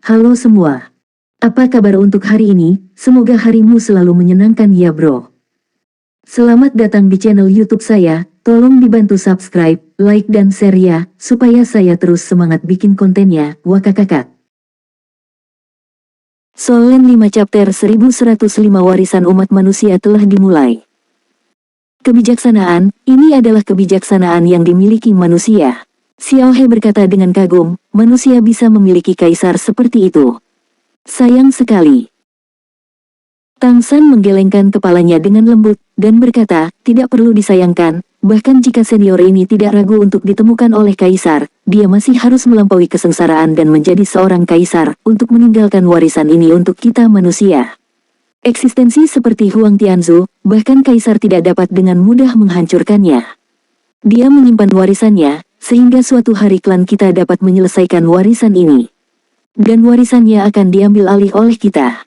Halo semua. Apa kabar untuk hari ini? Semoga harimu selalu menyenangkan ya bro. Selamat datang di channel YouTube saya. Tolong dibantu subscribe, like dan share ya, supaya saya terus semangat bikin kontennya. Wakakakak. Solen 5 chapter 1105 warisan umat manusia telah dimulai. Kebijaksanaan, ini adalah kebijaksanaan yang dimiliki manusia. Xiao He berkata dengan kagum, manusia bisa memiliki kaisar seperti itu. Sayang sekali. Tang San menggelengkan kepalanya dengan lembut, dan berkata, tidak perlu disayangkan, bahkan jika senior ini tidak ragu untuk ditemukan oleh kaisar, dia masih harus melampaui kesengsaraan dan menjadi seorang kaisar, untuk meninggalkan warisan ini untuk kita manusia. Eksistensi seperti Huang Tianzu, bahkan kaisar tidak dapat dengan mudah menghancurkannya. Dia menyimpan warisannya, sehingga suatu hari klan kita dapat menyelesaikan warisan ini. Dan warisannya akan diambil alih oleh kita.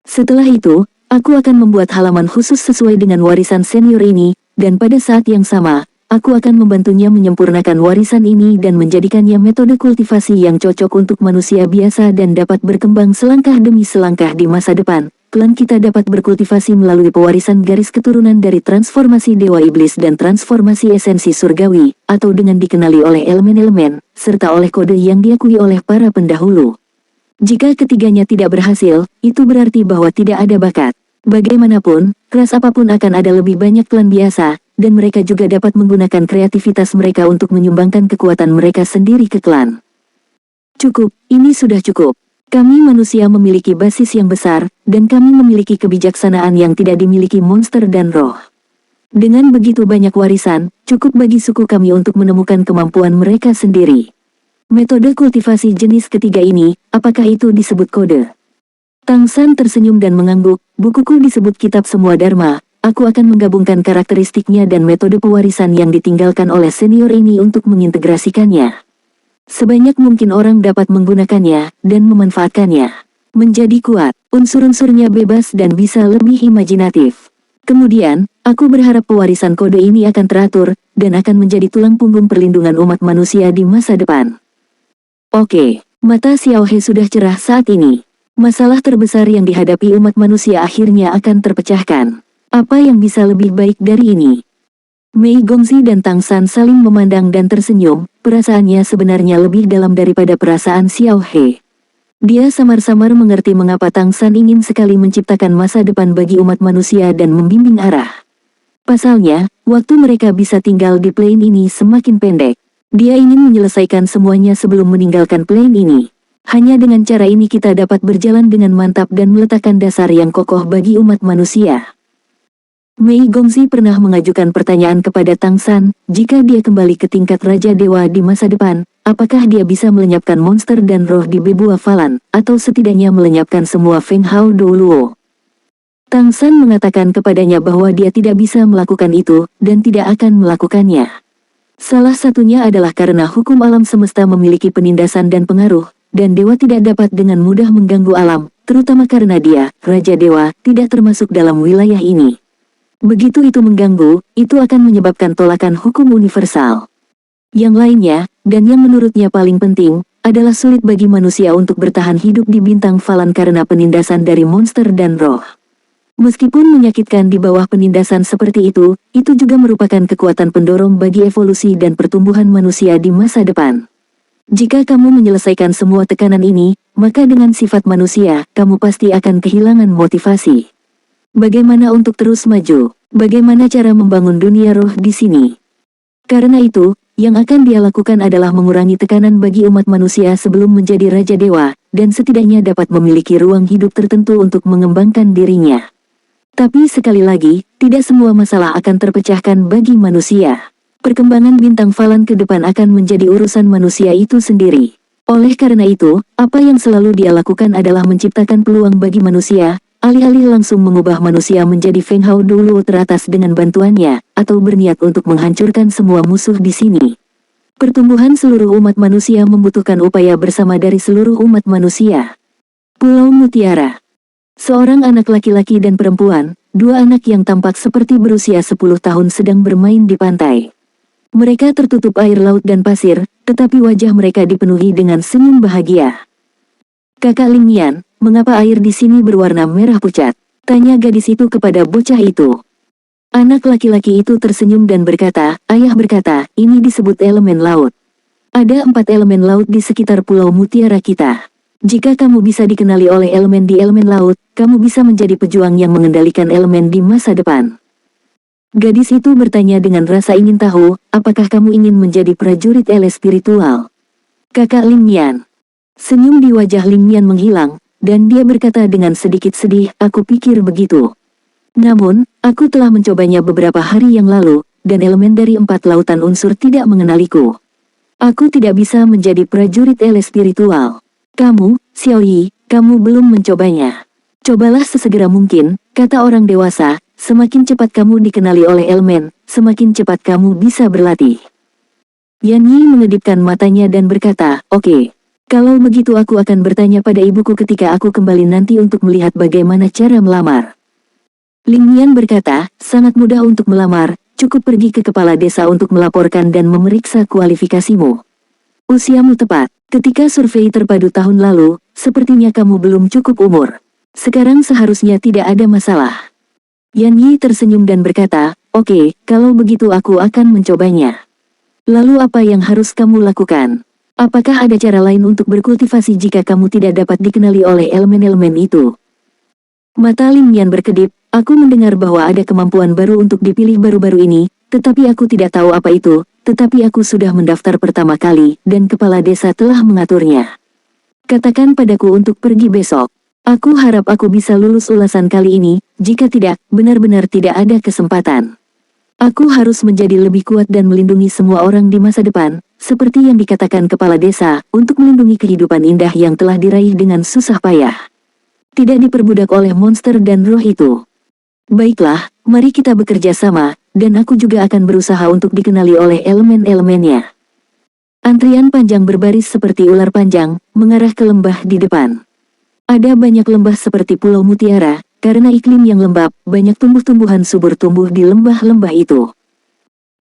Setelah itu, aku akan membuat halaman khusus sesuai dengan warisan senior ini, dan pada saat yang sama, aku akan membantunya menyempurnakan warisan ini dan menjadikannya metode kultivasi yang cocok untuk manusia biasa dan dapat berkembang selangkah demi selangkah di masa depan. Klan kita dapat berkultivasi melalui pewarisan garis keturunan dari transformasi Dewa Iblis dan transformasi esensi surgawi, atau dengan dikenali oleh elemen-elemen, serta oleh kode yang diakui oleh para pendahulu. Jika ketiganya tidak berhasil, itu berarti bahwa tidak ada bakat. Bagaimanapun, keras apapun akan ada lebih banyak klan biasa, dan mereka juga dapat menggunakan kreativitas mereka untuk menyumbangkan kekuatan mereka sendiri ke klan. Cukup, ini sudah cukup. Kami manusia memiliki basis yang besar, dan kami memiliki kebijaksanaan yang tidak dimiliki monster dan roh. Dengan begitu banyak warisan, cukup bagi suku kami untuk menemukan kemampuan mereka sendiri. Metode kultivasi jenis ketiga ini, apakah itu disebut kode? Tang San tersenyum dan mengangguk, bukuku disebut kitab semua dharma, aku akan menggabungkan karakteristiknya dan metode pewarisan yang ditinggalkan oleh senior ini untuk mengintegrasikannya. Sebanyak mungkin orang dapat menggunakannya, dan memanfaatkannya. Menjadi kuat, unsur-unsurnya bebas dan bisa lebih imajinatif. Kemudian, aku berharap pewarisan kode ini akan teratur, dan akan menjadi tulang punggung perlindungan umat manusia di masa depan. Oke, mata Xiao He sudah cerah saat ini. Masalah terbesar yang dihadapi umat manusia akhirnya akan terpecahkan. Apa yang bisa lebih baik dari ini? Mei Gongxi dan Tang San saling memandang dan tersenyum, perasaannya sebenarnya lebih dalam daripada perasaan Xiao He. Dia samar-samar mengerti mengapa Tang San ingin sekali menciptakan masa depan bagi umat manusia dan membimbing arah. Pasalnya, waktu mereka bisa tinggal di plane ini semakin pendek. Dia ingin menyelesaikan semuanya sebelum meninggalkan plane ini. Hanya dengan cara ini kita dapat berjalan dengan mantap dan meletakkan dasar yang kokoh bagi umat manusia. Mei Gongxi pernah mengajukan pertanyaan kepada Tang San, jika dia kembali ke tingkat Raja Dewa di masa depan, apakah dia bisa melenyapkan monster dan roh di Bebua Falan, atau setidaknya melenyapkan semua Feng Hao Douluo. Tang San mengatakan kepadanya bahwa dia tidak bisa melakukan itu, dan tidak akan melakukannya. Salah satunya adalah karena hukum alam semesta memiliki penindasan dan pengaruh, dan dewa tidak dapat dengan mudah mengganggu alam, terutama karena dia, Raja Dewa, tidak termasuk dalam wilayah ini. Begitu itu mengganggu, itu akan menyebabkan tolakan hukum universal. Yang lainnya, dan yang menurutnya paling penting, adalah sulit bagi manusia untuk bertahan hidup di bintang Falan karena penindasan dari monster dan roh. Meskipun menyakitkan di bawah penindasan seperti itu juga merupakan kekuatan pendorong bagi evolusi dan pertumbuhan manusia di masa depan. Jika kamu menyelesaikan semua tekanan ini, maka dengan sifat manusia, kamu pasti akan kehilangan motivasi. Bagaimana untuk terus maju? Bagaimana cara membangun dunia roh di sini? Karena itu, yang akan dia lakukan adalah mengurangi tekanan bagi umat manusia sebelum menjadi Raja Dewa, dan setidaknya dapat memiliki ruang hidup tertentu untuk mengembangkan dirinya. Tapi sekali lagi, tidak semua masalah akan terpecahkan bagi manusia. Perkembangan bintang Falan ke depan akan menjadi urusan manusia itu sendiri. Oleh karena itu, apa yang selalu dia lakukan adalah menciptakan peluang bagi manusia, alih-alih langsung mengubah manusia menjadi Feng Hao Douluo teratas dengan bantuannya, atau berniat untuk menghancurkan semua musuh di sini. Pertumbuhan seluruh umat manusia membutuhkan upaya bersama dari seluruh umat manusia. Pulau Mutiara. Seorang anak laki-laki dan perempuan, dua anak yang tampak seperti berusia 10 tahun sedang bermain di pantai. Mereka tertutup air laut dan pasir, tetapi wajah mereka dipenuhi dengan senyum bahagia. Kakak Ling Nian, mengapa air di sini berwarna merah pucat? Tanya gadis itu kepada bocah itu. Anak laki-laki itu tersenyum dan berkata, ayah berkata, ini disebut elemen laut. Ada 4 elemen laut di sekitar Pulau Mutiara kita. Jika kamu bisa dikenali oleh elemen di elemen laut, kamu bisa menjadi pejuang yang mengendalikan elemen di masa depan. Gadis itu bertanya dengan rasa ingin tahu, apakah kamu ingin menjadi prajurit ele spiritual? Kakak Ling Nian. Senyum di wajah Ling Nian menghilang, dan dia berkata dengan sedikit sedih, aku pikir begitu. Namun, aku telah mencobanya beberapa hari yang lalu, dan elemen dari 4 lautan unsur tidak mengenaliku. Aku tidak bisa menjadi prajurit ele spiritual. Kamu, Xiao Yi, kamu belum mencobanya. Cobalah sesegera mungkin, kata orang dewasa, semakin cepat kamu dikenali oleh elemen, semakin cepat kamu bisa berlatih. Yan Yi mengedipkan matanya dan berkata, oke. Kalau begitu aku akan bertanya pada ibuku ketika aku kembali nanti untuk melihat bagaimana cara melamar. Ling Nian berkata, sangat mudah untuk melamar, cukup pergi ke kepala desa untuk melaporkan dan memeriksa kualifikasimu. Usiamu tepat. Ketika survei terpadu tahun lalu, sepertinya kamu belum cukup umur. Sekarang seharusnya tidak ada masalah. Yan Yi tersenyum dan berkata, oke, kalau begitu aku akan mencobanya. Lalu apa yang harus kamu lakukan? Apakah ada cara lain untuk berkultivasi jika kamu tidak dapat dikenali oleh elemen-elemen itu? Mata Ling Nian berkedip, aku mendengar bahwa ada kemampuan baru untuk dipilih baru-baru ini, tetapi aku tidak tahu apa itu, tetapi aku sudah mendaftar pertama kali, dan kepala desa telah mengaturnya. Katakan padaku untuk pergi besok. Aku harap aku bisa lulus ulasan kali ini, jika tidak, benar-benar tidak ada kesempatan. Aku harus menjadi lebih kuat dan melindungi semua orang di masa depan, seperti yang dikatakan kepala desa, untuk melindungi kehidupan indah yang telah diraih dengan susah payah. Tidak diperbudak oleh monster dan roh itu. Baiklah, mari kita bekerja sama, dan aku juga akan berusaha untuk dikenali oleh elemen-elemennya. Antrian panjang berbaris seperti ular panjang, mengarah ke lembah di depan. Ada banyak lembah seperti Pulau Mutiara, karena iklim yang lembab, banyak tumbuh-tumbuhan subur tumbuh di lembah-lembah itu.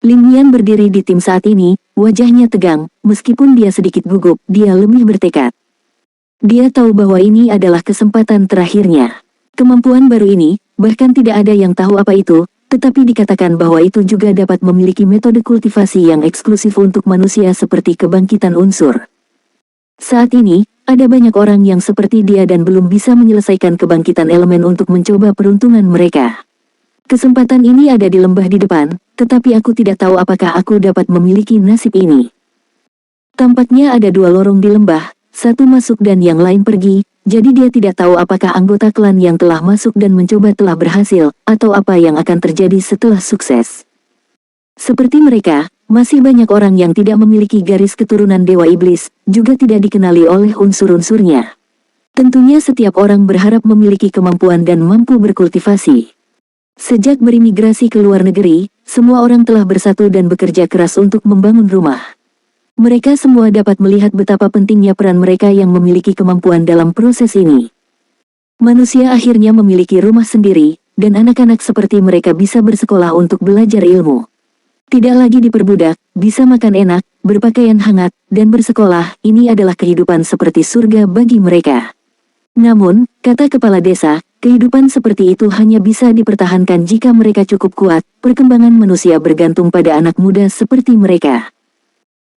Ling Nian berdiri di tim saat ini, wajahnya tegang, meskipun dia sedikit gugup, dia lebih bertekad. Dia tahu bahwa ini adalah kesempatan terakhirnya. Kemampuan baru ini, bahkan tidak ada yang tahu apa itu, tetapi dikatakan bahwa itu juga dapat memiliki metode kultivasi yang eksklusif untuk manusia seperti kebangkitan unsur. Saat ini, ada banyak orang yang seperti dia dan belum bisa menyelesaikan kebangkitan elemen untuk mencoba peruntungan mereka. Kesempatan ini ada di lembah di depan, tetapi aku tidak tahu apakah aku dapat memiliki nasib ini. Tampaknya ada 2 lorong di lembah, satu masuk dan yang lain pergi, jadi dia tidak tahu apakah anggota klan yang telah masuk dan mencoba telah berhasil, atau apa yang akan terjadi setelah sukses. Seperti mereka, masih banyak orang yang tidak memiliki garis keturunan Dewa Iblis, juga tidak dikenali oleh unsur-unsurnya. Tentunya setiap orang berharap memiliki kemampuan dan mampu berkultivasi. Sejak berimigrasi ke luar negeri, semua orang telah bersatu dan bekerja keras untuk membangun rumah. Mereka semua dapat melihat betapa pentingnya peran mereka yang memiliki kemampuan dalam proses ini. Manusia akhirnya memiliki rumah sendiri, dan anak-anak seperti mereka bisa bersekolah untuk belajar ilmu. Tidak lagi diperbudak, bisa makan enak, berpakaian hangat, dan bersekolah, ini adalah kehidupan seperti surga bagi mereka. Namun, kata kepala desa, kehidupan seperti itu hanya bisa dipertahankan jika mereka cukup kuat, perkembangan manusia bergantung pada anak muda seperti mereka.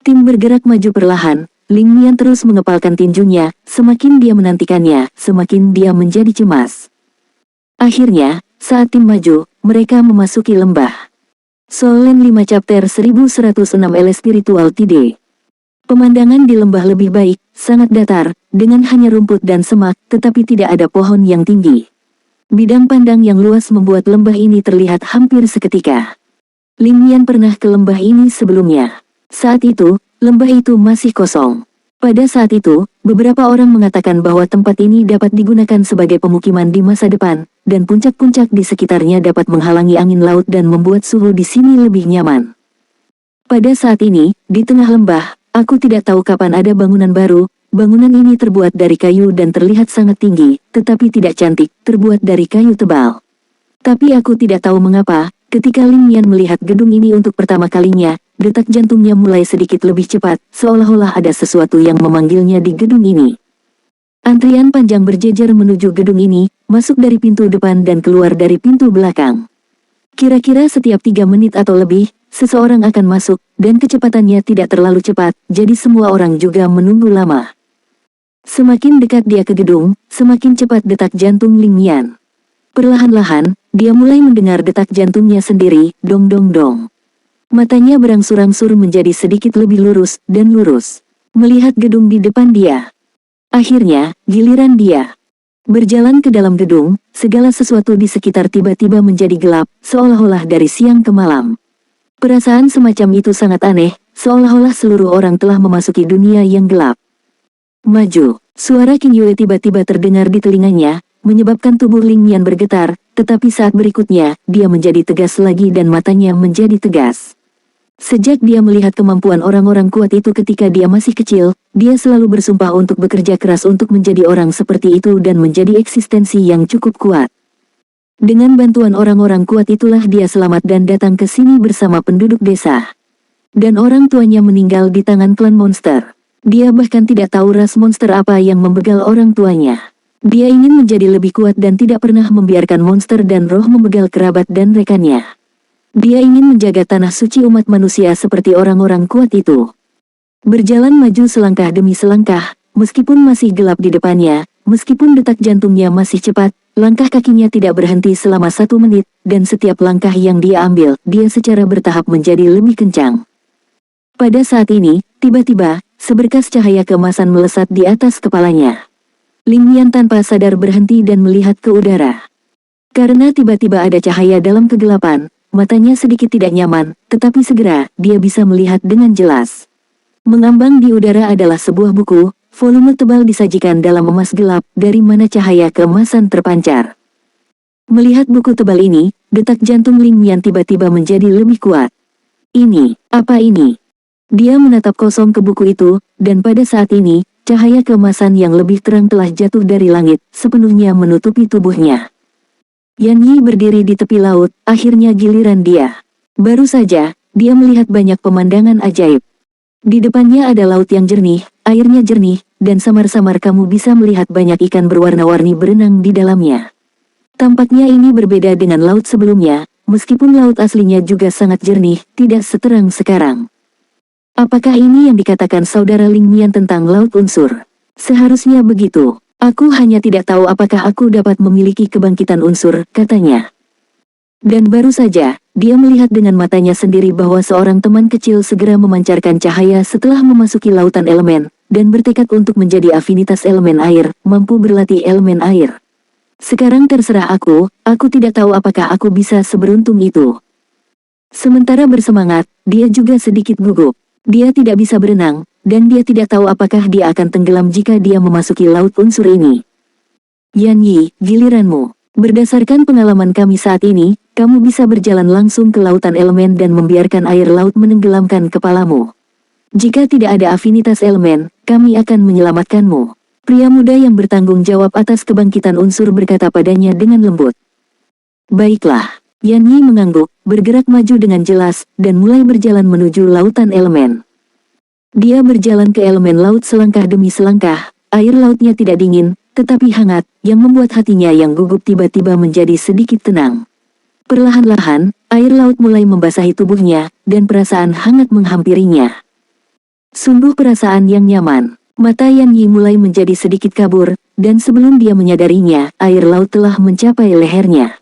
Tim bergerak maju perlahan, Ling Nian terus mengepalkan tinjunya, semakin dia menantikannya, semakin dia menjadi cemas. Akhirnya, saat tim maju, mereka memasuki lembah. Solen 5 Chapter 1106 Ele Spiritual Tide. Pemandangan di lembah lebih baik, sangat datar, dengan hanya rumput dan semak, tetapi tidak ada pohon yang tinggi. Bidang pandang yang luas membuat lembah ini terlihat hampir seketika. Ling Nian pernah ke lembah ini sebelumnya. Saat itu, lembah itu masih kosong. Pada saat itu, beberapa orang mengatakan bahwa tempat ini dapat digunakan sebagai pemukiman di masa depan, dan puncak-puncak di sekitarnya dapat menghalangi angin laut dan membuat suhu di sini lebih nyaman. Pada saat ini, di tengah lembah, aku tidak tahu kapan ada bangunan baru. Bangunan ini terbuat dari kayu dan terlihat sangat tinggi, tetapi tidak cantik, terbuat dari kayu tebal. Tapi aku tidak tahu mengapa, ketika Ling Nian melihat gedung ini untuk pertama kalinya, detak jantungnya mulai sedikit lebih cepat, seolah-olah ada sesuatu yang memanggilnya di gedung ini. Antrian panjang berjejer menuju gedung ini, masuk dari pintu depan dan keluar dari pintu belakang. Kira-kira setiap 3 menit atau lebih, seseorang akan masuk, dan kecepatannya tidak terlalu cepat, jadi semua orang juga menunggu lama. Semakin dekat dia ke gedung, semakin cepat detak jantung Ling Mian. Perlahan-lahan, dia mulai mendengar detak jantungnya sendiri, dong dong dong. Matanya berangsur-angsur menjadi sedikit lebih lurus, dan lurus. Melihat gedung di depan dia. Akhirnya, giliran dia. Berjalan ke dalam gedung, segala sesuatu di sekitar tiba-tiba menjadi gelap, seolah-olah dari siang ke malam. Perasaan semacam itu sangat aneh, seolah-olah seluruh orang telah memasuki dunia yang gelap. Maju, suara Qing Yue tiba-tiba terdengar di telinganya, menyebabkan tubuh Ling Mian bergetar, tetapi saat berikutnya, dia menjadi tegas lagi dan matanya menjadi tegas. Sejak dia melihat kemampuan orang-orang kuat itu ketika dia masih kecil, dia selalu bersumpah untuk bekerja keras untuk menjadi orang seperti itu dan menjadi eksistensi yang cukup kuat. Dengan bantuan orang-orang kuat itulah dia selamat dan datang ke sini bersama penduduk desa. Dan orang tuanya meninggal di tangan klan monster. Dia bahkan tidak tahu ras monster apa yang membegal orang tuanya. Dia ingin menjadi lebih kuat dan tidak pernah membiarkan monster dan roh membegal kerabat dan rekannya. Dia ingin menjaga tanah suci umat manusia seperti orang-orang kuat itu. Berjalan maju selangkah demi selangkah, meskipun masih gelap di depannya, meskipun detak jantungnya masih cepat, langkah kakinya tidak berhenti selama 1 menit, dan setiap langkah yang dia ambil, dia secara bertahap menjadi lebih kencang. Pada saat ini, tiba-tiba, seberkas cahaya keemasan melesat di atas kepalanya. Ling Mian tanpa sadar berhenti dan melihat ke udara. Karena tiba-tiba ada cahaya dalam kegelapan, matanya sedikit tidak nyaman, tetapi segera, dia bisa melihat dengan jelas. Mengambang di udara adalah sebuah buku, volume tebal disajikan dalam emas gelap, dari mana cahaya keemasan terpancar. Melihat buku tebal ini, detak jantung Ling Mian tiba-tiba menjadi lebih kuat. Ini, apa ini? Dia menatap kosong ke buku itu, dan pada saat ini, cahaya keemasan yang lebih terang telah jatuh dari langit, sepenuhnya menutupi tubuhnya. Yan Yi berdiri di tepi laut, akhirnya giliran dia. Baru saja, dia melihat banyak pemandangan ajaib. Di depannya ada laut yang jernih, airnya jernih, dan samar-samar kamu bisa melihat banyak ikan berwarna-warni berenang di dalamnya. Tampaknya ini berbeda dengan laut sebelumnya, meskipun laut aslinya juga sangat jernih, tidak seterang sekarang. Apakah ini yang dikatakan saudara Ling Mian tentang laut unsur? Seharusnya begitu. Aku hanya tidak tahu apakah aku dapat memiliki kebangkitan unsur, katanya. Dan baru saja, dia melihat dengan matanya sendiri bahwa seorang teman kecil segera memancarkan cahaya setelah memasuki lautan elemen, dan bertekad untuk menjadi afinitas elemen air, mampu berlatih elemen air. Sekarang terserah aku tidak tahu apakah aku bisa seberuntung itu. Sementara bersemangat, dia juga sedikit gugup. Dia tidak bisa berenang, dan dia tidak tahu apakah dia akan tenggelam jika dia memasuki laut unsur ini. Yan Yi, giliranmu. Berdasarkan pengalaman kami saat ini, kamu bisa berjalan langsung ke lautan elemen dan membiarkan air laut menenggelamkan kepalamu. Jika tidak ada afinitas elemen, kami akan menyelamatkanmu. Pria muda yang bertanggung jawab atas kebangkitan unsur berkata padanya dengan lembut. Baiklah. Yan Yi mengangguk, bergerak maju dengan jelas, dan mulai berjalan menuju lautan elemen. Dia berjalan ke elemen laut selangkah demi selangkah, air lautnya tidak dingin, tetapi hangat, yang membuat hatinya yang gugup tiba-tiba menjadi sedikit tenang. Perlahan-lahan, air laut mulai membasahi tubuhnya, dan perasaan hangat menghampirinya. Sungguh perasaan yang nyaman. Mata Yan Yi mulai menjadi sedikit kabur, dan sebelum dia menyadarinya, air laut telah mencapai lehernya.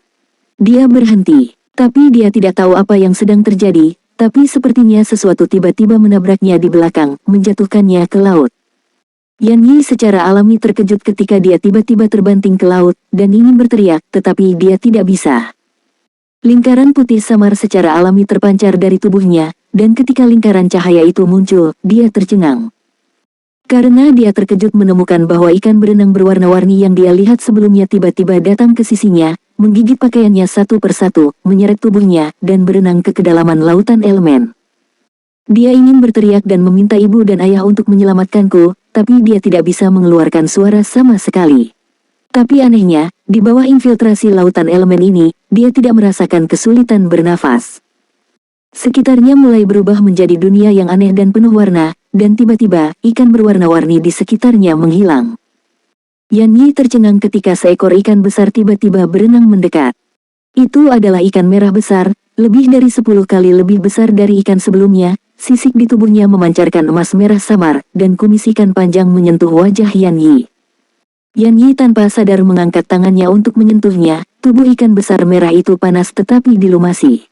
Dia berhenti, tapi dia tidak tahu apa yang sedang terjadi, tapi sepertinya sesuatu tiba-tiba menabraknya di belakang, menjatuhkannya ke laut. Yan Yi secara alami terkejut ketika dia tiba-tiba terbanting ke laut, dan ingin berteriak, tetapi dia tidak bisa. Lingkaran putih samar secara alami terpancar dari tubuhnya, dan ketika lingkaran cahaya itu muncul, dia tercengang. Karena dia terkejut menemukan bahwa ikan berenang berwarna-warni yang dia lihat sebelumnya tiba-tiba datang ke sisinya, menggigit pakaiannya satu persatu, menyeret tubuhnya, dan berenang ke kedalaman lautan elemen. Dia ingin berteriak dan meminta ibu dan ayah untuk menyelamatkanku, tapi dia tidak bisa mengeluarkan suara sama sekali. Tapi anehnya, di bawah infiltrasi lautan elemen ini, dia tidak merasakan kesulitan bernafas. Sekitarnya mulai berubah menjadi dunia yang aneh dan penuh warna, dan tiba-tiba, ikan berwarna-warni di sekitarnya menghilang. Yan Yi tercengang ketika seekor ikan besar tiba-tiba berenang mendekat. Itu adalah ikan merah besar, lebih dari 10 kali lebih besar dari ikan sebelumnya. Sisik di tubuhnya memancarkan emas merah samar, dan kumis ikan panjang menyentuh wajah Yan Yi. Yan Yi tanpa sadar mengangkat tangannya untuk menyentuhnya. Tubuh ikan besar merah itu panas tetapi dilumasi,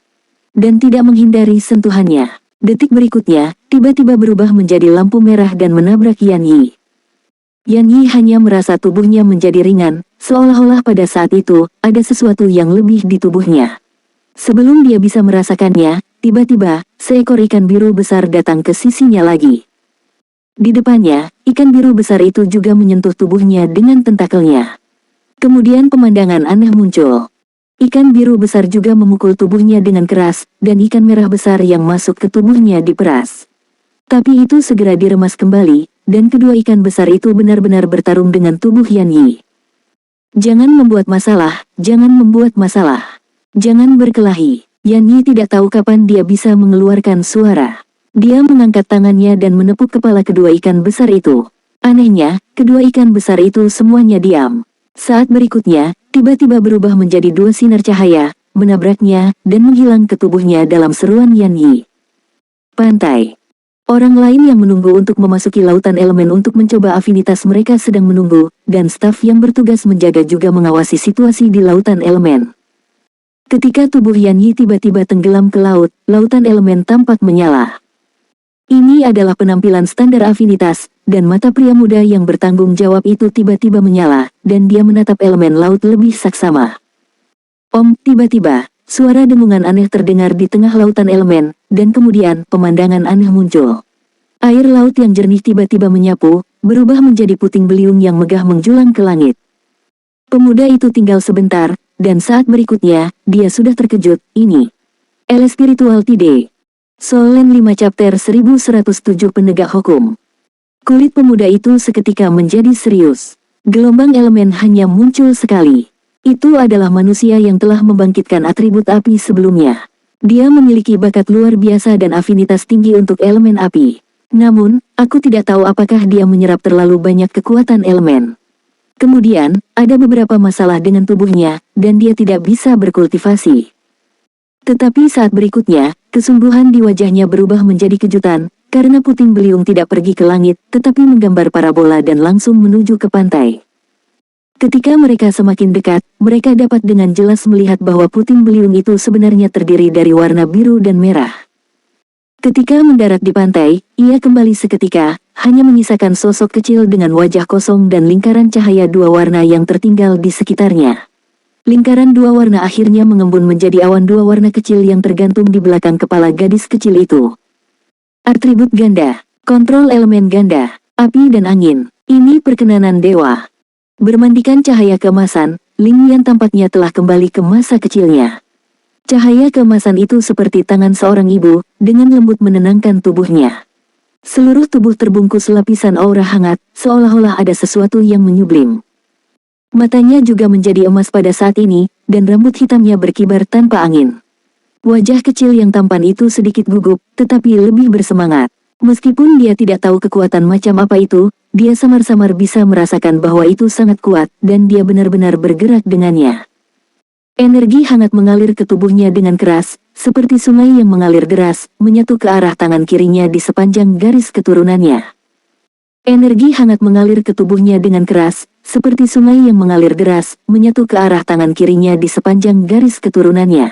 dan tidak menghindari sentuhannya. Detik berikutnya, tiba-tiba berubah menjadi lampu merah dan menabrak Yan Yi. Yan Yi hanya merasa tubuhnya menjadi ringan, seolah-olah pada saat itu, ada sesuatu yang lebih di tubuhnya. Sebelum dia bisa merasakannya, tiba-tiba, seekor ikan biru besar datang ke sisinya lagi. Di depannya, ikan biru besar itu juga menyentuh tubuhnya dengan tentakelnya. Kemudian pemandangan aneh muncul. Ikan biru besar juga memukul tubuhnya dengan keras, dan ikan merah besar yang masuk ke tubuhnya diperas. Tapi itu segera diremas kembali, dan kedua ikan besar itu benar-benar bertarung dengan tubuh Yan Yi. Jangan membuat masalah, jangan membuat masalah. Jangan berkelahi. Yan Yi tidak tahu kapan dia bisa mengeluarkan suara. Dia mengangkat tangannya dan menepuk kepala kedua ikan besar itu. Anehnya, kedua ikan besar itu semuanya diam. Saat berikutnya, tiba-tiba berubah menjadi dua sinar cahaya, menabraknya, dan menghilang ke tubuhnya dalam seruan Yan Yi. Pantai. Orang lain yang menunggu untuk memasuki lautan elemen untuk mencoba afinitas mereka sedang menunggu, dan staf yang bertugas menjaga juga mengawasi situasi di lautan elemen. Ketika tubuh Yan Yi tiba-tiba tenggelam ke laut, lautan elemen tampak menyala. Ini adalah penampilan standar afinitas, dan mata pria muda yang bertanggung jawab itu tiba-tiba menyala, dan dia menatap elemen laut lebih saksama. Tiba-tiba, suara dengungan aneh terdengar di tengah lautan elemen, dan kemudian pemandangan aneh muncul. Air laut yang jernih tiba-tiba menyapu, berubah menjadi puting beliung yang megah menjulang ke langit. Pemuda itu tinggal sebentar, dan saat berikutnya, dia sudah terkejut. Ini El Spiritual Tide. Solen 5 chapter 1107 penegak hukum. Kulit pemuda itu seketika menjadi serius. Gelombang elemen hanya muncul sekali. Itu adalah manusia yang telah membangkitkan atribut api sebelumnya. Dia memiliki bakat luar biasa dan afinitas tinggi untuk elemen api. Namun, aku tidak tahu apakah dia menyerap terlalu banyak kekuatan elemen. Kemudian, ada beberapa masalah dengan tubuhnya, dan dia tidak bisa berkultivasi. Tetapi saat berikutnya, kesungguhan di wajahnya berubah menjadi kejutan, karena puting beliung tidak pergi ke langit, tetapi menggambar parabola dan langsung menuju ke pantai. Ketika mereka semakin dekat, mereka dapat dengan jelas melihat bahwa puting beliung itu sebenarnya terdiri dari warna biru dan merah. Ketika mendarat di pantai, ia kembali seketika, hanya menyisakan sosok kecil dengan wajah kosong dan lingkaran cahaya dua warna yang tertinggal di sekitarnya. Lingkaran dua warna akhirnya mengembun menjadi awan dua warna kecil yang tergantung di belakang kepala gadis kecil itu. Atribut ganda, kontrol elemen ganda, api dan angin, ini perkenanan dewa. Bermandikan cahaya keemasan, Ling Yan tampaknya telah kembali ke masa kecilnya. Cahaya keemasan itu seperti tangan seorang ibu, dengan lembut menenangkan tubuhnya. Seluruh tubuh terbungkus lapisan aura hangat, seolah-olah ada sesuatu yang menyublim. Matanya juga menjadi emas pada saat ini, dan rambut hitamnya berkibar tanpa angin. Wajah kecil yang tampan itu sedikit gugup, tetapi lebih bersemangat. Meskipun dia tidak tahu kekuatan macam apa itu, dia samar-samar bisa merasakan bahwa itu sangat kuat, dan dia benar-benar bergerak dengannya. Energi hangat mengalir ke tubuhnya dengan keras, seperti sungai yang mengalir deras, menyatu ke arah tangan kirinya di sepanjang garis keturunannya. Energi hangat mengalir ke tubuhnya dengan keras, seperti sungai yang mengalir deras, menyatu ke arah tangan kirinya di sepanjang garis keturunannya.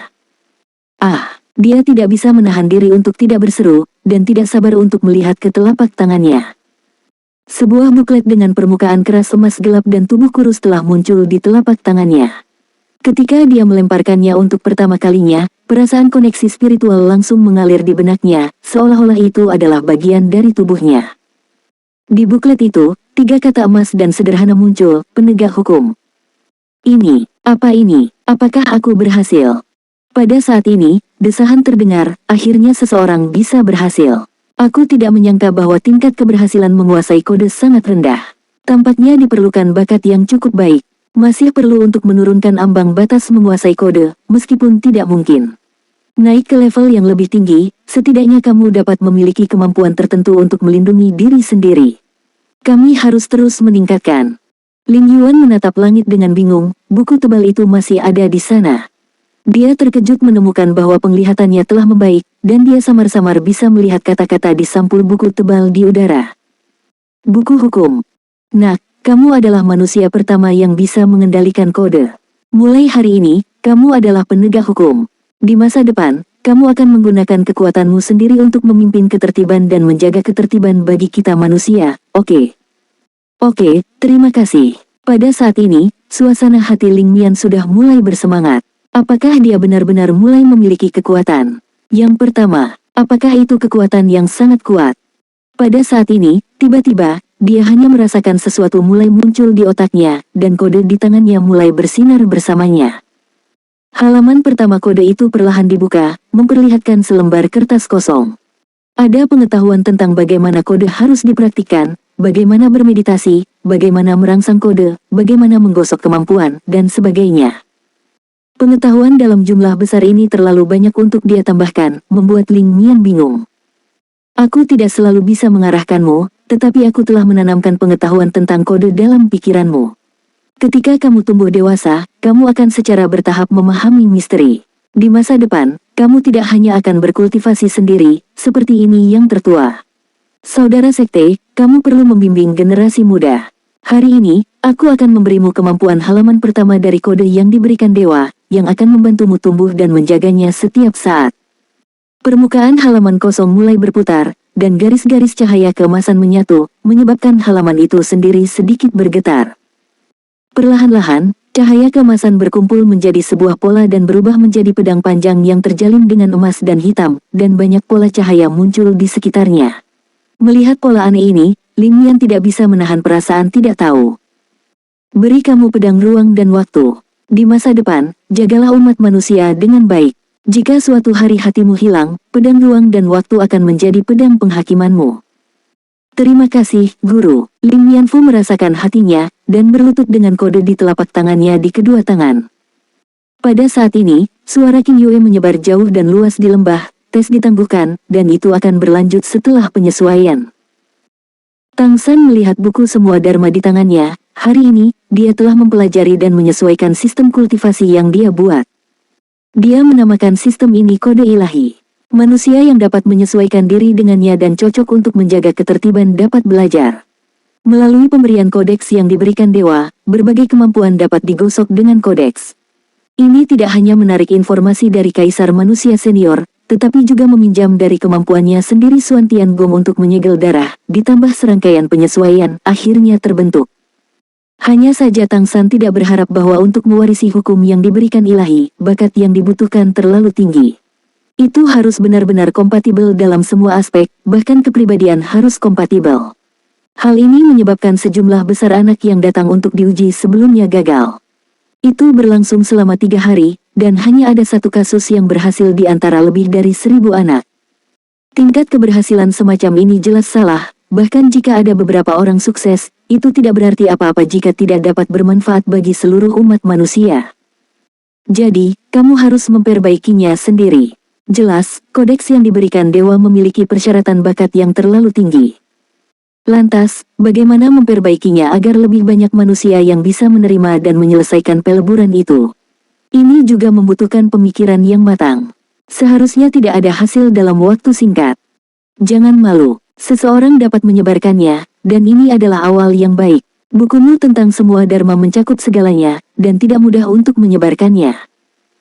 Dia tidak bisa menahan diri untuk tidak berseru, dan tidak sabar untuk melihat ke telapak tangannya. Sebuah buklet dengan permukaan keras emas gelap dan tubuh kurus telah muncul di telapak tangannya. Ketika dia melemparkannya untuk pertama kalinya, perasaan koneksi spiritual langsung mengalir di benaknya, seolah-olah itu adalah bagian dari tubuhnya. Di buklet itu, 3 kata emas dan sederhana muncul, penegak hukum. Ini, apa ini? Apakah aku berhasil? Pada saat ini, desahan terdengar, akhirnya seseorang bisa berhasil. Aku tidak menyangka bahwa tingkat keberhasilan menguasai kode sangat rendah. Tampaknya diperlukan bakat yang cukup baik. Masih perlu untuk menurunkan ambang batas menguasai kode, meskipun tidak mungkin. Naik ke level yang lebih tinggi, setidaknya kamu dapat memiliki kemampuan tertentu untuk melindungi diri sendiri. Kami harus terus meningkatkan. Ling Yuan menatap langit dengan bingung, buku tebal itu masih ada di sana. Dia terkejut menemukan bahwa penglihatannya telah membaik, dan dia samar-samar bisa melihat kata-kata di sampul buku tebal di udara. Buku hukum. Nak, kamu adalah manusia pertama yang bisa mengendalikan kode. Mulai hari ini, kamu adalah penegak hukum. Di masa depan, kamu akan menggunakan kekuatanmu sendiri untuk memimpin ketertiban dan menjaga ketertiban bagi kita manusia, oke? Oke, terima kasih. Pada saat ini, suasana hati Ling Mian sudah mulai bersemangat. Apakah dia benar-benar mulai memiliki kekuatan? Yang pertama, apakah itu kekuatan yang sangat kuat? Pada saat ini, tiba-tiba, dia hanya merasakan sesuatu mulai muncul di otaknya, dan kode di tangannya mulai bersinar bersamanya. Halaman pertama kode itu perlahan dibuka, memperlihatkan selembar kertas kosong. Ada pengetahuan tentang bagaimana kode harus dipraktikkan, bagaimana bermeditasi, bagaimana merangsang kode, bagaimana menggosok kemampuan, dan sebagainya. Pengetahuan dalam jumlah besar ini terlalu banyak untuk dia tambahkan, membuat Ling Mian bingung. Aku tidak selalu bisa mengarahkanmu, tetapi aku telah menanamkan pengetahuan tentang kode dalam pikiranmu. Ketika kamu tumbuh dewasa, kamu akan secara bertahap memahami misteri. Di masa depan, kamu tidak hanya akan berkultivasi sendiri, seperti ini yang tertua. Saudara sekte, kamu perlu membimbing generasi muda. Hari ini, aku akan memberimu kemampuan halaman pertama dari kode yang diberikan dewa, yang akan membantumu tumbuh dan menjaganya setiap saat. Permukaan halaman kosong mulai berputar, dan garis-garis cahaya keemasan menyatu, menyebabkan halaman itu sendiri sedikit bergetar. Perlahan-lahan, cahaya keemasan berkumpul menjadi sebuah pola dan berubah menjadi pedang panjang yang terjalin dengan emas dan hitam, dan banyak pola cahaya muncul di sekitarnya. Melihat pola aneh ini, Ling Mian tidak bisa menahan perasaan tidak tahu. Beri kamu pedang ruang dan waktu. Di masa depan, jagalah umat manusia dengan baik. Jika suatu hari hatimu hilang, pedang ruang dan waktu akan menjadi pedang penghakimanmu. Terima kasih, Guru. Ling Mianfu merasakan hatinya, dan berlutut dengan kode di telapak tangannya di kedua tangan. Pada saat ini, suara Qing Yue menyebar jauh dan luas di lembah, tes ditangguhkan, dan itu akan berlanjut setelah penyesuaian. Tang San melihat buku semua dharma di tangannya, hari ini, dia telah mempelajari dan menyesuaikan sistem kultivasi yang dia buat. Dia menamakan sistem ini kode ilahi. Manusia yang dapat menyesuaikan diri dengannya dan cocok untuk menjaga ketertiban dapat belajar. Melalui pemberian kodeks yang diberikan dewa, berbagai kemampuan dapat digosok dengan kodeks. Ini tidak hanya menarik informasi dari kaisar manusia senior, tetapi juga meminjam dari kemampuannya sendiri Xuan Tian Gong untuk menyegel darah, ditambah serangkaian penyesuaian, akhirnya terbentuk. Hanya saja Tang San tidak berharap bahwa untuk mewarisi hukum yang diberikan ilahi, bakat yang dibutuhkan terlalu tinggi. Itu harus benar-benar kompatibel dalam semua aspek, bahkan kepribadian harus kompatibel. Hal ini menyebabkan sejumlah besar anak yang datang untuk diuji sebelumnya gagal. Itu berlangsung selama 3 hari, dan hanya ada satu kasus yang berhasil di antara lebih dari 1000 anak. Tingkat keberhasilan semacam ini jelas salah, bahkan jika ada beberapa orang sukses, itu tidak berarti apa-apa jika tidak dapat bermanfaat bagi seluruh umat manusia. Jadi, kamu harus memperbaikinya sendiri. Jelas, kodeks yang diberikan dewa memiliki persyaratan bakat yang terlalu tinggi. Lantas, bagaimana memperbaikinya agar lebih banyak manusia yang bisa menerima dan menyelesaikan peleburan itu? Ini juga membutuhkan pemikiran yang matang. Seharusnya tidak ada hasil dalam waktu singkat. Jangan malu, seseorang dapat menyebarkannya, dan ini adalah awal yang baik. Bukumu tentang semua dharma mencakup segalanya, dan tidak mudah untuk menyebarkannya.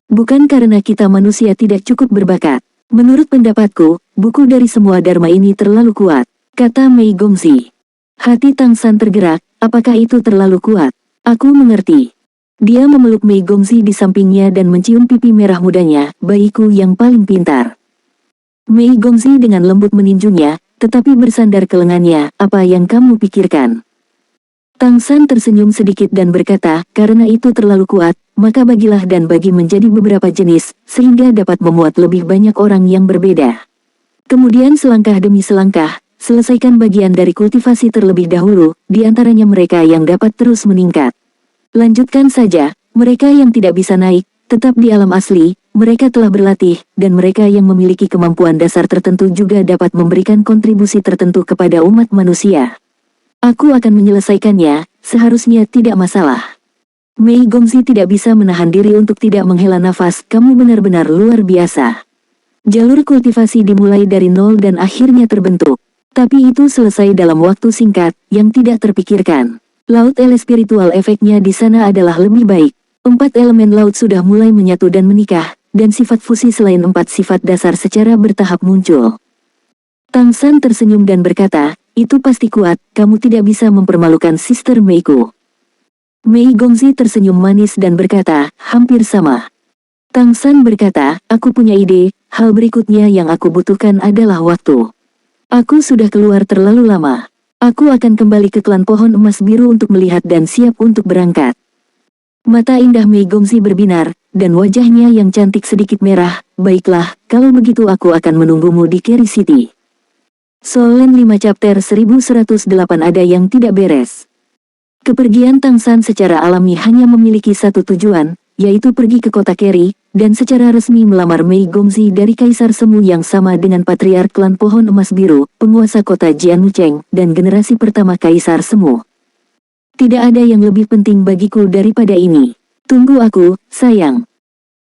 Bukan karena kita manusia tidak cukup berbakat. Menurut pendapatku, buku dari semua dharma ini terlalu kuat, kata Mei Gongzi. Hati Tang San tergerak, apakah itu terlalu kuat? Aku mengerti. Dia memeluk Mei Gongzi di sampingnya dan mencium pipi merah mudanya, bayiku yang paling pintar. Mei Gongzi dengan lembut meninjunya, tetapi bersandar ke lengannya, apa yang kamu pikirkan? Tang San tersenyum sedikit dan berkata, karena itu terlalu kuat, maka bagilah dan bagi menjadi beberapa jenis, sehingga dapat memuat lebih banyak orang yang berbeda. Kemudian selangkah demi selangkah, selesaikan bagian dari kultivasi terlebih dahulu, di antaranya mereka yang dapat terus meningkat. Lanjutkan saja, mereka yang tidak bisa naik, tetap di alam asli, mereka telah berlatih, dan mereka yang memiliki kemampuan dasar tertentu juga dapat memberikan kontribusi tertentu kepada umat manusia. Aku akan menyelesaikannya, seharusnya tidak masalah. Mei Gongzi tidak bisa menahan diri untuk tidak menghela nafas. Kamu benar-benar luar biasa. Jalur kultivasi dimulai dari nol dan akhirnya terbentuk. Tapi itu selesai dalam waktu singkat, yang tidak terpikirkan. Laut ele spiritual efeknya di sana adalah lebih baik. 4 elemen laut sudah mulai menyatu dan menikah, dan sifat fusi selain 4 sifat dasar secara bertahap muncul. Tang San tersenyum dan berkata, itu pasti kuat, kamu tidak bisa mempermalukan Sister Meiku. Mei Gongzi tersenyum manis dan berkata, hampir sama. Tang San berkata, aku punya ide, hal berikutnya yang aku butuhkan adalah waktu. Aku sudah keluar terlalu lama. Aku akan kembali ke klan pohon emas biru untuk melihat dan siap untuk berangkat. Mata indah Mei Gongzi berbinar, dan wajahnya yang cantik sedikit merah. Baiklah, kalau begitu aku akan menunggumu di Kerry City. Solen 5 chapter 1108 ada yang tidak beres. Kepergian Tang San secara alami hanya memiliki satu tujuan, yaitu pergi ke kota Kerry, dan secara resmi melamar Mei Gongzi dari Kaisar Semu yang sama dengan Patriark Klan Pohon Emas Biru, penguasa kota Jianmucheng, dan generasi pertama Kaisar Semu. Tidak ada yang lebih penting bagiku daripada ini. Tunggu aku, sayang.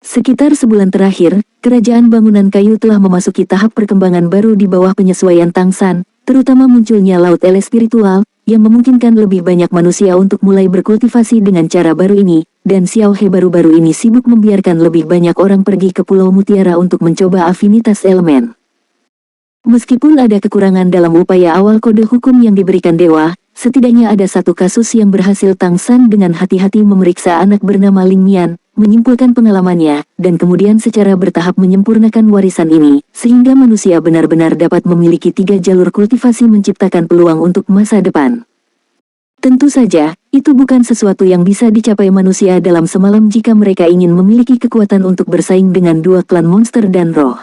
Sekitar sebulan terakhir, kerajaan bangunan kayu telah memasuki tahap perkembangan baru di bawah penyesuaian Tang San, terutama munculnya laut ele spiritual, yang memungkinkan lebih banyak manusia untuk mulai berkultivasi dengan cara baru ini, dan Xiao He baru-baru ini sibuk membiarkan lebih banyak orang pergi ke Pulau Mutiara untuk mencoba afinitas elemen. Meskipun ada kekurangan dalam upaya awal kode hukum yang diberikan dewa, setidaknya ada satu kasus yang berhasil Tang San dengan hati-hati memeriksa anak bernama Ling Mian, menyimpulkan pengalamannya, dan kemudian secara bertahap menyempurnakan warisan ini, sehingga manusia benar-benar dapat memiliki 3 jalur kultivasi menciptakan peluang untuk masa depan. Tentu saja, itu bukan sesuatu yang bisa dicapai manusia dalam semalam jika mereka ingin memiliki kekuatan untuk bersaing dengan 2 klan monster dan roh.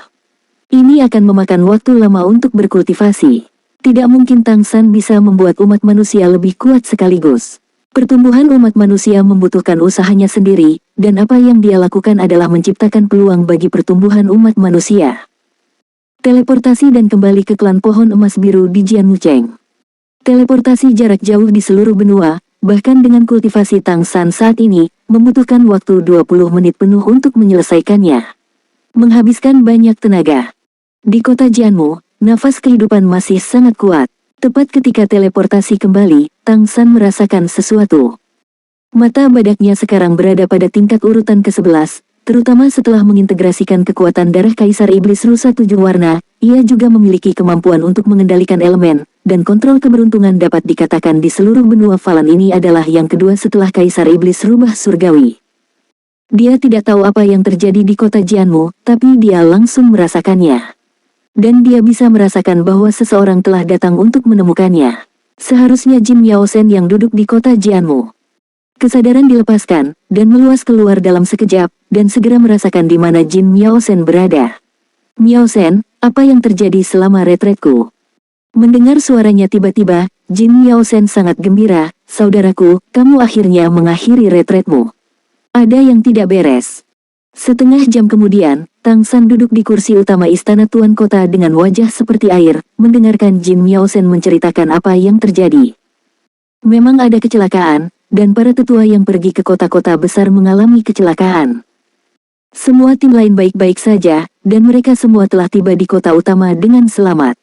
Ini akan memakan waktu lama untuk berkultivasi. Tidak mungkin Tang San bisa membuat umat manusia lebih kuat sekaligus. Pertumbuhan umat manusia membutuhkan usahanya sendiri, dan apa yang dia lakukan adalah menciptakan peluang bagi pertumbuhan umat manusia. Teleportasi dan kembali ke klan pohon emas biru di Jianmucheng. Teleportasi jarak jauh di seluruh benua, bahkan dengan kultivasi Tang San saat ini, membutuhkan waktu 20 menit penuh untuk menyelesaikannya. Menghabiskan banyak tenaga. Di kota Jianmu, nafas kehidupan masih sangat kuat. Tepat ketika teleportasi kembali, Tang San merasakan sesuatu. Mata badaknya sekarang berada pada tingkat urutan ke-11, terutama setelah mengintegrasikan kekuatan darah Kaisar Iblis Rusa 7 warna, ia juga memiliki kemampuan untuk mengendalikan elemen, dan kontrol keberuntungan dapat dikatakan di seluruh benua Falan ini adalah yang kedua setelah Kaisar Iblis Rubah Surgawi. Dia tidak tahu apa yang terjadi di kota Jianmu, tapi dia langsung merasakannya. Dan dia bisa merasakan bahwa seseorang telah datang untuk menemukannya. Seharusnya Jin Miaosen yang duduk di kota Jianmu. Kesadaran dilepaskan, dan meluas keluar dalam sekejap, dan segera merasakan di mana Jin Miaosen berada. Miaosen, apa yang terjadi selama retretku? Mendengar suaranya tiba-tiba, Jin Miaosen sangat gembira, saudaraku, kamu akhirnya mengakhiri retretmu. Ada yang tidak beres. Setengah jam kemudian, Tang San duduk di kursi utama istana Tuan Kota dengan wajah seperti air, mendengarkan Jin Miaosen menceritakan apa yang terjadi. Memang ada kecelakaan, dan para tetua yang pergi ke kota-kota besar mengalami kecelakaan. Semua tim lain baik-baik saja, dan mereka semua telah tiba di kota utama dengan selamat.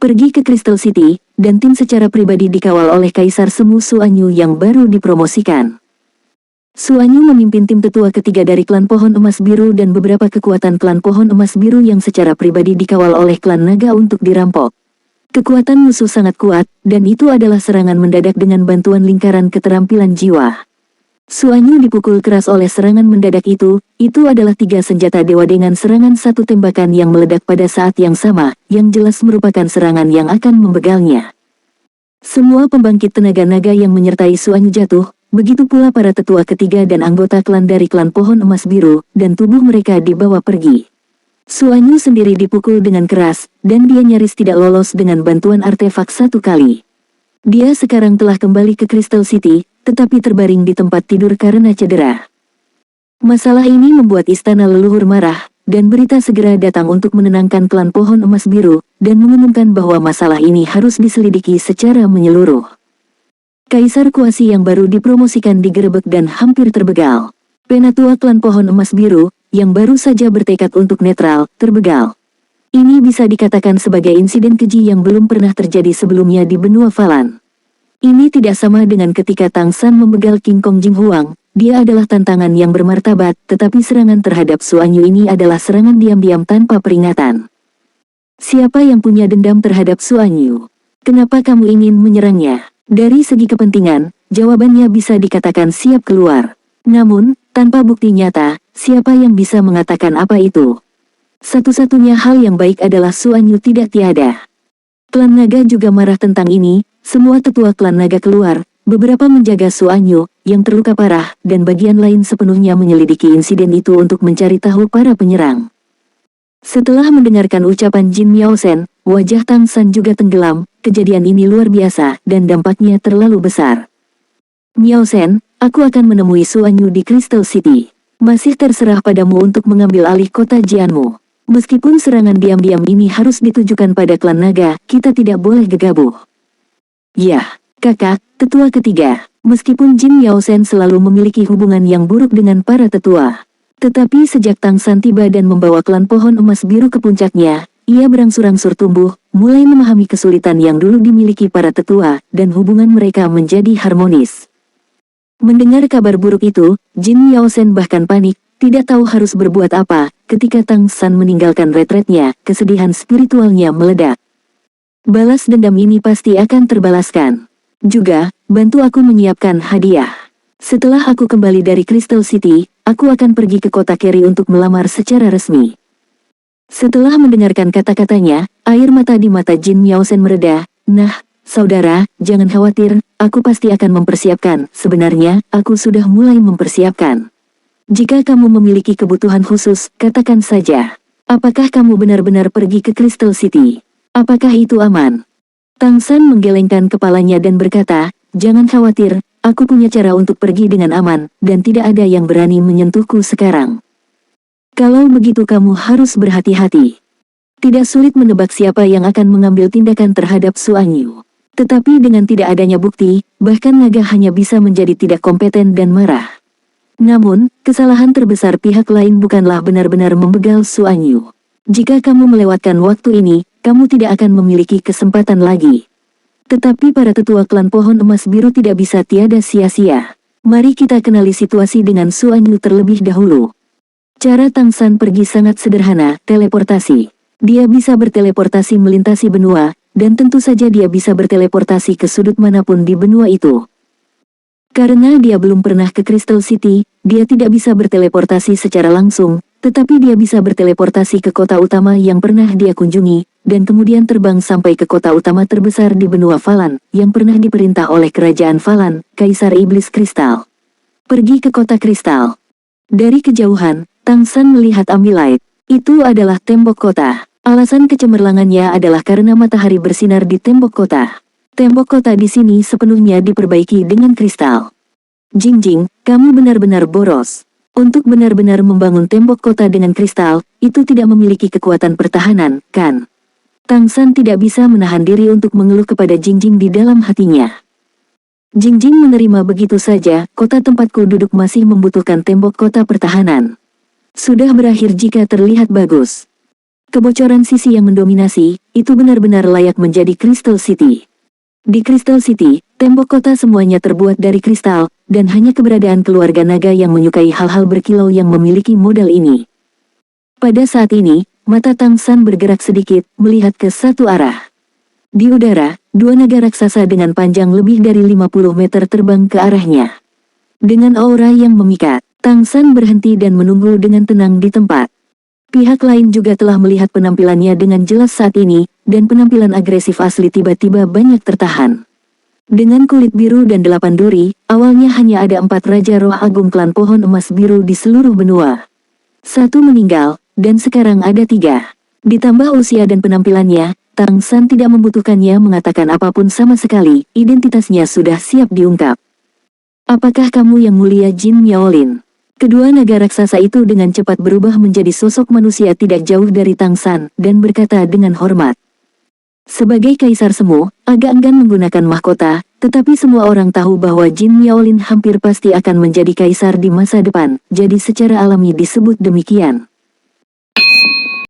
Pergi ke Crystal City, dan tim secara pribadi dikawal oleh Kaisar Semu Suanyu yang baru dipromosikan. Suanyu memimpin tim tetua ketiga dari klan pohon emas biru dan beberapa kekuatan klan pohon emas biru yang secara pribadi dikawal oleh klan naga untuk dirampok. Kekuatan musuh sangat kuat, dan itu adalah serangan mendadak dengan bantuan lingkaran keterampilan jiwa. Suanyu dipukul keras oleh serangan mendadak itu adalah 3 senjata dewa dengan serangan 1 tembakan yang meledak pada saat yang sama, yang jelas merupakan serangan yang akan membegalnya. Semua pembangkit tenaga naga yang menyertai Suanyu jatuh, begitu pula para tetua ketiga dan anggota klan dari klan pohon emas biru, dan tubuh mereka dibawa pergi. Suanyu sendiri dipukul dengan keras, dan dia nyaris tidak lolos dengan bantuan artefak 1 kali. Dia sekarang telah kembali ke Crystal City, tetapi terbaring di tempat tidur karena cedera. Masalah ini membuat istana leluhur marah, dan berita segera datang untuk menenangkan klan pohon emas biru, dan mengumumkan bahwa masalah ini harus diselidiki secara menyeluruh. Kaisar Kuasi yang baru dipromosikan digerebek dan hampir terbegal. Penatua klan pohon emas biru, yang baru saja bertekad untuk netral, terbegal. Ini bisa dikatakan sebagai insiden keji yang belum pernah terjadi sebelumnya di benua Falan. Ini tidak sama dengan ketika Tang San membegal King Kong Jing Huang. Dia adalah tantangan yang bermartabat, tetapi serangan terhadap Suanyu ini adalah serangan diam-diam tanpa peringatan. Siapa yang punya dendam terhadap Suanyu? Kenapa kamu ingin menyerangnya? Dari segi kepentingan, jawabannya bisa dikatakan siap keluar. Namun, tanpa bukti nyata, siapa yang bisa mengatakan apa itu? Satu-satunya hal yang baik adalah Suanyu tidak tiada. Klan naga juga marah tentang ini, semua tetua klan naga keluar, beberapa menjaga Suanyu, yang terluka parah, dan bagian lain sepenuhnya menyelidiki insiden itu untuk mencari tahu para penyerang. Setelah mendengarkan ucapan Jin Miaosen, wajah Tang San juga tenggelam. Kejadian ini luar biasa, dan dampaknya terlalu besar. Miaosen, aku akan menemui Suanyu di Crystal City. Masih terserah padamu untuk mengambil alih kota Jianmu. Meskipun serangan diam-diam ini harus ditujukan pada klan naga, kita tidak boleh gegabah. Ya, kakak, tetua ketiga. Meskipun Jin Miaosen selalu memiliki hubungan yang buruk dengan para tetua. Tetapi sejak Tang San tiba dan membawa klan pohon emas biru ke puncaknya, ia berangsur-angsur tumbuh, mulai memahami kesulitan yang dulu dimiliki para tetua, dan hubungan mereka menjadi harmonis. Mendengar kabar buruk itu, Jin Miaosen bahkan panik, tidak tahu harus berbuat apa. Ketika Tang San meninggalkan retretnya, kesedihan spiritualnya meledak. Balas dendam ini pasti akan terbalaskan. Juga, bantu aku menyiapkan hadiah. Setelah aku kembali dari Crystal City, aku akan pergi ke kota Kerry untuk melamar secara resmi. Setelah mendengarkan kata-katanya, air mata di mata Jin Miaosen mereda. Nah, saudara, jangan khawatir, aku pasti akan mempersiapkan. Sebenarnya, aku sudah mulai mempersiapkan. Jika kamu memiliki kebutuhan khusus, katakan saja. Apakah kamu benar-benar pergi ke Crystal City? Apakah itu aman? Tang San menggelengkan kepalanya dan berkata, jangan khawatir, aku punya cara untuk pergi dengan aman, dan tidak ada yang berani menyentuhku sekarang. Kalau begitu kamu harus berhati-hati. Tidak sulit menebak siapa yang akan mengambil tindakan terhadap Suanyu. Tetapi dengan tidak adanya bukti, bahkan naga hanya bisa menjadi tidak kompeten dan marah. Namun, kesalahan terbesar pihak lain bukanlah benar-benar membegal Suanyu. Jika kamu melewatkan waktu ini, kamu tidak akan memiliki kesempatan lagi. Tetapi para tetua klan pohon emas biru tidak bisa tiada sia-sia. Mari kita kenali situasi dengan Suanyu terlebih dahulu. Cara Tang San pergi sangat sederhana, teleportasi. Dia bisa berteleportasi melintasi benua, dan tentu saja dia bisa berteleportasi ke sudut manapun di benua itu. Karena dia belum pernah ke Crystal City, dia tidak bisa berteleportasi secara langsung, tetapi dia bisa berteleportasi ke kota utama yang pernah dia kunjungi, dan kemudian terbang sampai ke kota utama terbesar di benua Falan, yang pernah diperintah oleh kerajaan Falan, Kaisar Iblis Kristal. Pergi ke kota Kristal. Dari kejauhan, Tang San melihat Ambilight. Itu adalah tembok kota. Alasan kecemerlangannya adalah karena matahari bersinar di tembok kota. Tembok kota di sini sepenuhnya diperbaiki dengan kristal. Jingjing, kamu benar-benar boros. Untuk benar-benar membangun tembok kota dengan kristal, itu tidak memiliki kekuatan pertahanan, kan? Tang San tidak bisa menahan diri untuk mengeluh kepada Jingjing di dalam hatinya. Jingjing menerima begitu saja, kota tempatku duduk masih membutuhkan tembok kota pertahanan. Sudah berakhir jika terlihat bagus. Kebocoran sisi yang mendominasi, itu benar-benar layak menjadi Crystal City. Di Crystal City, tembok kota semuanya terbuat dari kristal, dan hanya keberadaan keluarga naga yang menyukai hal-hal berkilau yang memiliki modal ini. Pada saat ini, mata Tang San bergerak sedikit, melihat ke satu arah. Di udara, dua naga raksasa dengan panjang lebih dari 50 meter terbang ke arahnya. Dengan aura yang memikat, Tang San berhenti dan menunggu dengan tenang di tempat. Pihak lain juga telah melihat penampilannya dengan jelas saat ini, dan penampilan agresif asli tiba-tiba banyak tertahan. Dengan kulit biru dan 8 duri, awalnya hanya ada 4 Raja Roh Agung klan pohon emas biru di seluruh benua. 1 meninggal, dan sekarang ada 3. Ditambah usia dan penampilannya, Tang San tidak membutuhkannya mengatakan apapun sama sekali, identitasnya sudah siap diungkap. Apakah kamu yang mulia Jin Miaolin? Kedua naga raksasa itu dengan cepat berubah menjadi sosok manusia tidak jauh dari Tang San, dan berkata dengan hormat. Sebagai Kaisar Semu, agak enggan menggunakan mahkota, tetapi semua orang tahu bahwa Jin Miaolin hampir pasti akan menjadi kaisar di masa depan, jadi secara alami disebut demikian.